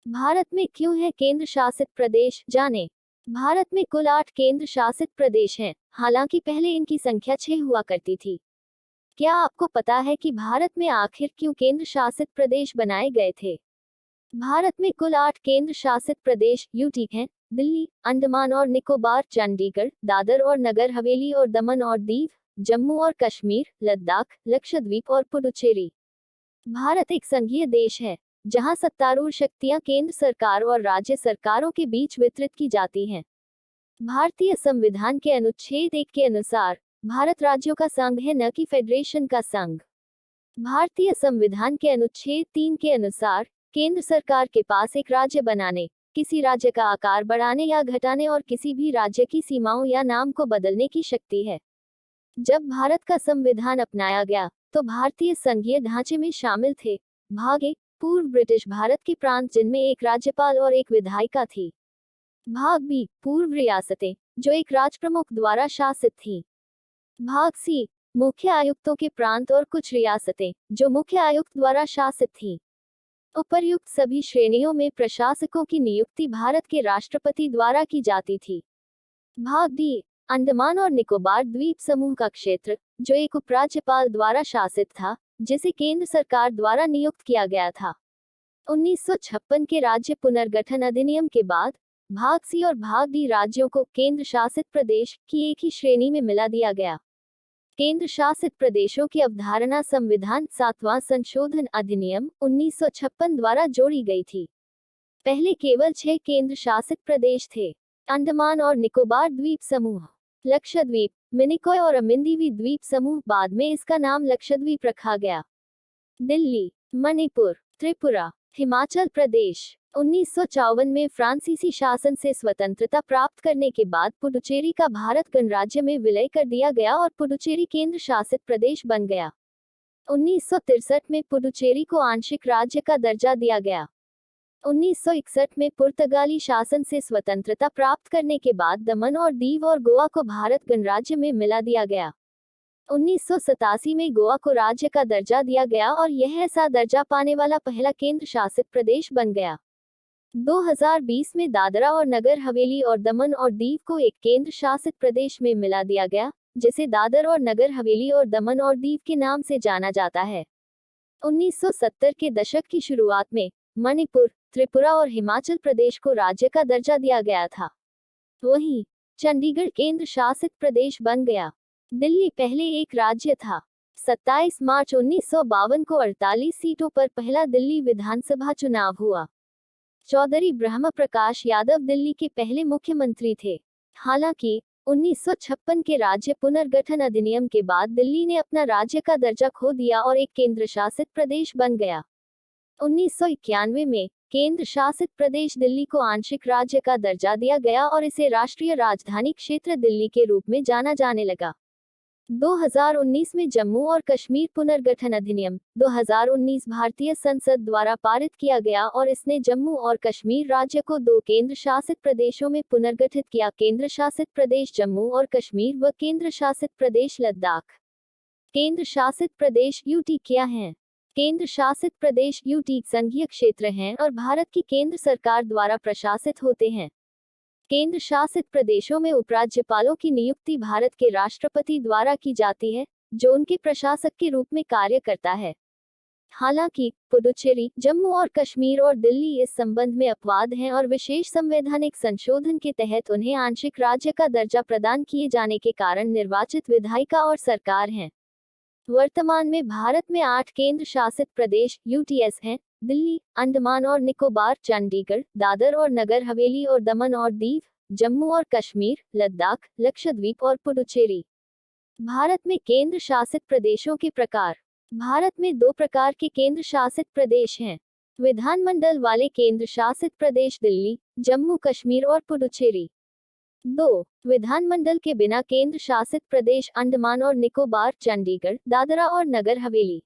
भारत में क्यों है केंद्र शासित प्रदेश, जाने। भारत में कुल 8 केंद्र शासित प्रदेश हैं, हालांकि पहले इनकी संख्या 6 हुआ करती थी। क्या आपको पता है कि भारत में आखिर क्यों केंद्र शासित प्रदेश बनाए गए थे? भारत में कुल 8 केंद्र शासित प्रदेश यूटी हैं: दिल्ली, अंडमान और निकोबार, चंडीगढ़, दादर और नगर हवेली और दमन और दीव, जम्मू और कश्मीर, लद्दाख, लक्षद्वीप और पुडुचेरी। भारत एक संघीय देश है, जहां सत्तारूढ़ शक्तियां केंद्र सरकार और राज्य सरकारों के बीच वितरित की जाती हैं। भारतीय संविधान के अनुच्छेद 1 के अनुसार भारत राज्यों का संघ है, न कि फेडरेशन का संघ। भारतीय संविधान के अनुच्छेद 3 के अनुसार केंद्र सरकार के पास एक राज्य बनाने, किसी राज्य का आकार बढ़ाने या घटाने और किसी भी राज्य की सीमाओं या नाम को बदलने की शक्ति है। जब भारत का संविधान अपनाया गया, तो भारतीय संघीय ढांचे में शामिल थे: भाग 1, पूर्व ब्रिटिश भारत के प्रांत जिनमें एक राज्यपाल और एक विधायिका थी। भाग बी, पूर्व रियासतें, जो एक राजप्रमुख द्वारा शासित थीं। भाग सी, मुख्य आयुक्तों के प्रांत और कुछ रियासतें, जो मुख्य आयुक्त द्वारा शासित थीं। उपर्युक्त सभी श्रेणियों में प्रशासकों की नियुक्ति भारत के राष्ट्रपति द्वारा की जाती थी। भाग डी, अंडमान और निकोबार द्वीप समूह का क्षेत्र, जो एक उपराज्यपाल द्वारा शासित था, जिसे केंद्र सरकार द्वारा नियुक्त किया गया था। 1956 के राज्य पुनर्गठन अधिनियम के बाद भाग सी और भाग डी राज्यों को केंद्र शासित प्रदेश की एक ही श्रेणी में मिला दिया गया। केंद्र शासित प्रदेशों की अवधारणा संविधान 7वां संशोधन अधिनियम 1956 द्वारा जोड़ी गई थी। पहले केवल 6 केंद्र शासित प्रदेश थे: अंडमान और निकोबार द्वीप समूह, लक्षद्वीप, मिनिकॉय और अमिंदीवी द्वीप समूह। बाद में इसका नाम लक्षद्वीप रखा गया। दिल्ली, मणिपुर, त्रिपुरा, हिमाचल प्रदेश। 1954 में फ्रांसीसी शासन से स्वतंत्रता प्राप्त करने के बाद पुडुचेरी का भारत गणराज्य में विलय कर दिया गया और पुडुचेरी केंद्र शासित प्रदेश बन गया। 1963 में पुडुचेरी को आंशिक राज्य का दर्जा दिया गया। 1961 में पुर्तगाली शासन से स्वतंत्रता प्राप्त करने के बाद दमन और दीव और गोवा को भारत गणराज्य में मिला दिया गया। 1987 में गोवा को राज्य का दर्जा दिया गया और यह ऐसा दर्जा पाने वाला पहला केंद्र शासित प्रदेश बन गया। 2020 में दादरा और नगर हवेली और दमन और दीव को एक केंद्र शासित प्रदेश में मिला दिया गया, जिसे दादर और नगर हवेली और दमन और दीव के नाम से जाना जाता है। 1970 के दशक की शुरुआत में मणिपुर, त्रिपुरा और हिमाचल प्रदेश को राज्य का दर्जा दिया गया था। वहीं चंडीगढ़ केंद्र शासित प्रदेश बन गया। दिल्ली पहले एक राज्य था। 27 मार्च 1952 को 48 सीटों पर पहला दिल्ली विधानसभा चुनाव हुआ। चौधरी ब्रह्म प्रकाश यादव दिल्ली के पहले मुख्यमंत्री थे। हालांकि 1956 के राज्य पुनर्गठन अधिनियम के बाद दिल्ली ने अपना राज्य का दर्जा खो दिया और एक केंद्र शासित प्रदेश बन गया। 1991 में केंद्र शासित प्रदेश दिल्ली को आंशिक राज्य का दर्जा दिया गया और इसे राष्ट्रीय राजधानी क्षेत्र दिल्ली के रूप में जाना जाने लगा। 2019 में जम्मू और कश्मीर पुनर्गठन अधिनियम 2019 भारतीय संसद द्वारा पारित किया गया और इसने जम्मू और कश्मीर राज्य को 2 केंद्र शासित प्रदेशों में पुनर्गठित किया: केंद्र शासित प्रदेश जम्मू और कश्मीर व केंद्र शासित प्रदेश लद्दाख। केंद्र शासित प्रदेश यूटी क्या हैं? केंद्र शासित प्रदेश यूटी संघीय क्षेत्र हैं और भारत की केंद्र सरकार द्वारा प्रशासित होते हैं। केंद्र शासित प्रदेशों में उपराज्यपालों की नियुक्ति भारत के राष्ट्रपति द्वारा की जाती है, जो उनके प्रशासक के रूप में कार्य करता है। हालांकि पुडुचेरी, जम्मू और कश्मीर और दिल्ली इस संबंध में अपवाद हैं और विशेष संवैधानिक संशोधन के तहत उन्हें आंशिक राज्य का दर्जा प्रदान किए जाने के कारण निर्वाचित विधायिका और सरकार हैं। वर्तमान में भारत में 8 केंद्र शासित प्रदेश यूटीएस हैं: दिल्ली, अंडमान और निकोबार, चंडीगढ़, दादर और नगर हवेली और दमन और दीव, जम्मू और कश्मीर, लद्दाख, लक्षद्वीप और पुडुचेरी। भारत में केंद्र शासित प्रदेशों के प्रकार। भारत में 2 प्रकार के केंद्र शासित प्रदेश हैं: विधानमंडल वाले केंद्र शासित प्रदेश दिल्ली, जम्मू कश्मीर और पुडुचेरी। 2. विधानमंडल के बिना केंद्र शासित प्रदेश अंडमान और निकोबार, चंडीगढ़, दादरा और नगर हवेली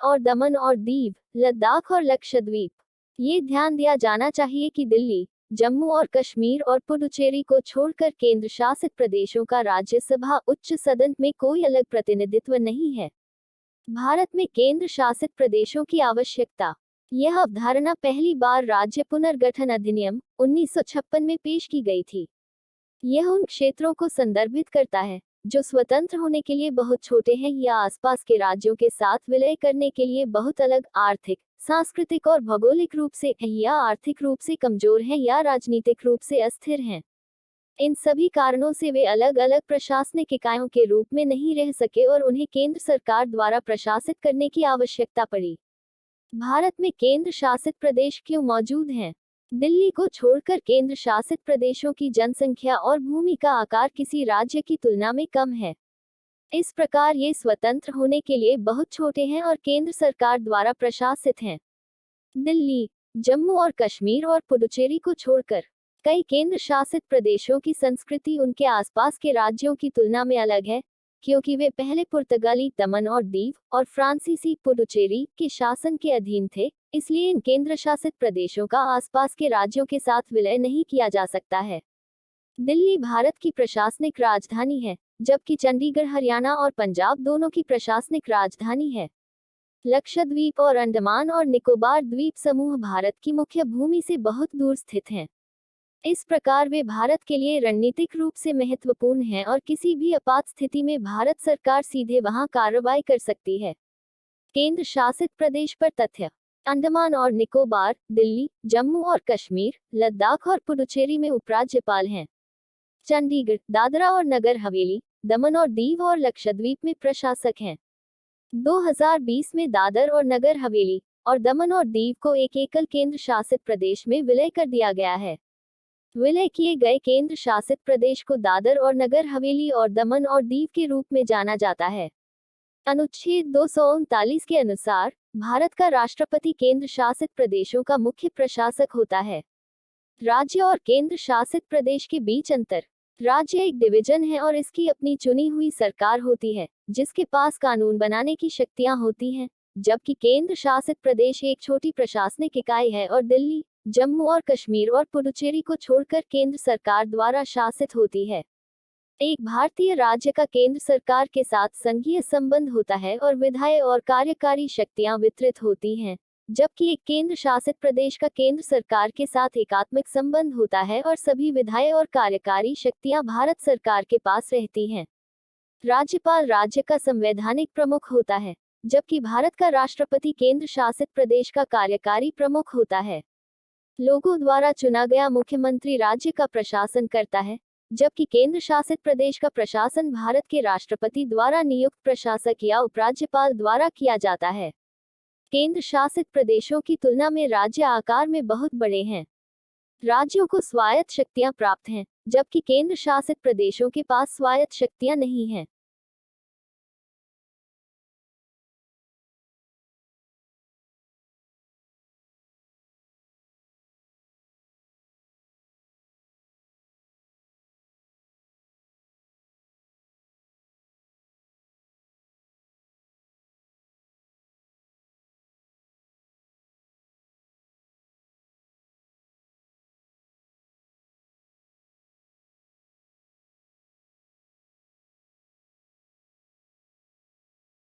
और दमन और दीव, लद्दाख और लक्षद्वीप। ये ध्यान दिया जाना चाहिए कि दिल्ली, जम्मू और कश्मीर और पुडुचेरी को छोड़कर केंद्र शासित प्रदेशों का राज्यसभा उच्च सदन में कोई अलग प्रतिनिधित्व नहीं है। भारत में केंद्र शासित प्रदेशों की आवश्यकता। यह अवधारणा पहली बार राज्य पुनर्गठन अधिनियम 1956 में पेश की गई थी। यह उन क्षेत्रों को संदर्भित करता है जो स्वतंत्र होने के लिए बहुत छोटे हैं या आसपास के राज्यों के साथ विलय करने के लिए बहुत अलग आर्थिक, सांस्कृतिक और भौगोलिक रूप से या आर्थिक रूप से कमजोर हैं या राजनीतिक रूप से अस्थिर हैं। इन सभी कारणों से वे अलग अलग प्रशासनिक इकाइयों के रूप में नहीं रह सके और उन्हें केंद्र सरकार द्वारा प्रशासित करने की आवश्यकता पड़ी। भारत में केंद्र शासित प्रदेश क्यों मौजूद हैं? दिल्ली को छोड़कर केंद्र शासित प्रदेशों की जनसंख्या और भूमि का आकार किसी राज्य की तुलना में कम है। इस प्रकार ये स्वतंत्र होने के लिए बहुत छोटे हैं और केंद्र सरकार द्वारा प्रशासित हैं। दिल्ली, जम्मू और कश्मीर और पुडुचेरी को छोड़कर कई केंद्र शासित प्रदेशों की संस्कृति उनके आसपास के राज्यों की तुलना में अलग है, क्योंकि वे पहले पुर्तगाली दमन और दीव और फ्रांसीसी पुडुचेरी के शासन के अधीन थे, इसलिए इन केंद्र शासित प्रदेशों का आसपास के राज्यों के साथ विलय नहीं किया जा सकता है। दिल्ली भारत की प्रशासनिक राजधानी है, जबकि चंडीगढ़ हरियाणा और पंजाब दोनों की प्रशासनिक राजधानी है। लक्षद्वीप और अंडमान और निकोबार द्वीप समूह भारत की मुख्य भूमि से बहुत दूर स्थित हैं। इस प्रकार वे भारत के लिए रणनीतिक रूप से महत्वपूर्ण हैं और किसी भी आपात स्थिति में भारत सरकार सीधे वहां कार्रवाई कर सकती है। केंद्र शासित प्रदेश पर तथ्य: अंडमान और निकोबार, दिल्ली, जम्मू और कश्मीर, लद्दाख और पुडुचेरी में उपराज्यपाल हैं। चंडीगढ़, दादरा और नगर हवेली, दमन और दीव और लक्षद्वीप में प्रशासक हैं। 2020 में दादर और नगर हवेली और दमन और दीव को एक एकल केंद्र शासित प्रदेश में विलय कर दिया गया है। विलय किए गए केंद्र शासित प्रदेश को दादर और नगर हवेली और दमन और दीव के रूप में जाना जाता है। अनुच्छेद 239 के अनुसार भारत का राष्ट्रपति केंद्र शासित प्रदेशों का मुख्य प्रशासक होता है। राज्य और केंद्र शासित प्रदेश के बीच अंतर: राज्य एक डिवीजन है और इसकी अपनी चुनी हुई सरकार होती है, जिसके पास कानून बनाने की शक्तियां होती हैं, जबकि केंद्र शासित प्रदेश एक छोटी प्रशासनिक इकाई है और दिल्ली, जम्मू और कश्मीर और पुडुचेरी को छोड़कर केंद्र सरकार द्वारा शासित होती है। एक भारतीय राज्य का केंद्र सरकार के साथ संघीय संबंध होता है और विधायी और कार्यकारी शक्तियां वितरित होती हैं, जबकि एक केंद्र शासित प्रदेश का केंद्र सरकार के साथ एकात्मिक संबंध होता है और सभी विधायी और कार्यकारी शक्तियां भारत सरकार के पास रहती हैं। राज्यपाल राज्य का संवैधानिक प्रमुख होता है, जबकि भारत का राष्ट्रपति केंद्र शासित प्रदेश का कार्यकारी प्रमुख होता है। लोगों द्वारा चुना गया मुख्यमंत्री राज्य का प्रशासन करता है, जबकि केंद्र शासित प्रदेश का प्रशासन भारत के राष्ट्रपति द्वारा नियुक्त प्रशासक या उपराज्यपाल द्वारा किया जाता है। केंद्र शासित प्रदेशों की तुलना में राज्य आकार में बहुत बड़े हैं। राज्यों को स्वायत्त शक्तियां प्राप्त हैं, जबकि केंद्र शासित प्रदेशों के पास स्वायत्त शक्तियां नहीं हैं।